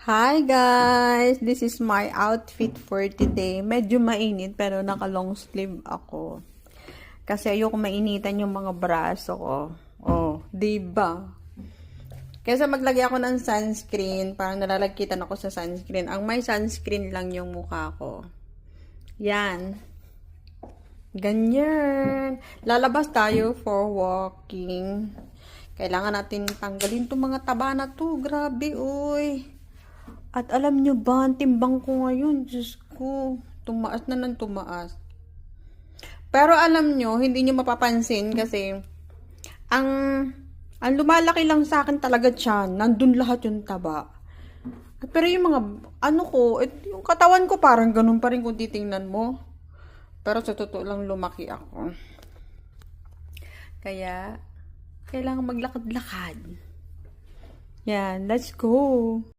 Hi guys! This is my outfit for today. Medyo mainit pero naka long sleeve ako. Kasi ayoko mainitan yung mga braso ko. Oh, diba? Kesa maglagay ako ng sunscreen, parang nalalagkitan ako sa sunscreen. Ang may sunscreen lang yung mukha ko. Yan. Ganyan. Lalabas tayo for walking. Kailangan natin tanggalin itong mga taba na to. Grabe, uy. At alam nyo ba, ang timbang ko ngayon, Diyos ko, tumaas na ng tumaas. Pero alam nyo, hindi nyo mapapansin kasi, ang lumalaki lang sa akin talaga tiyan, nandun lahat yung taba. Pero yung mga, yung katawan ko parang ganun pa rin kung titingnan mo. Pero sa totoo lang lumaki ako. Kaya, kailangan maglakad-lakad. Yan, let's go!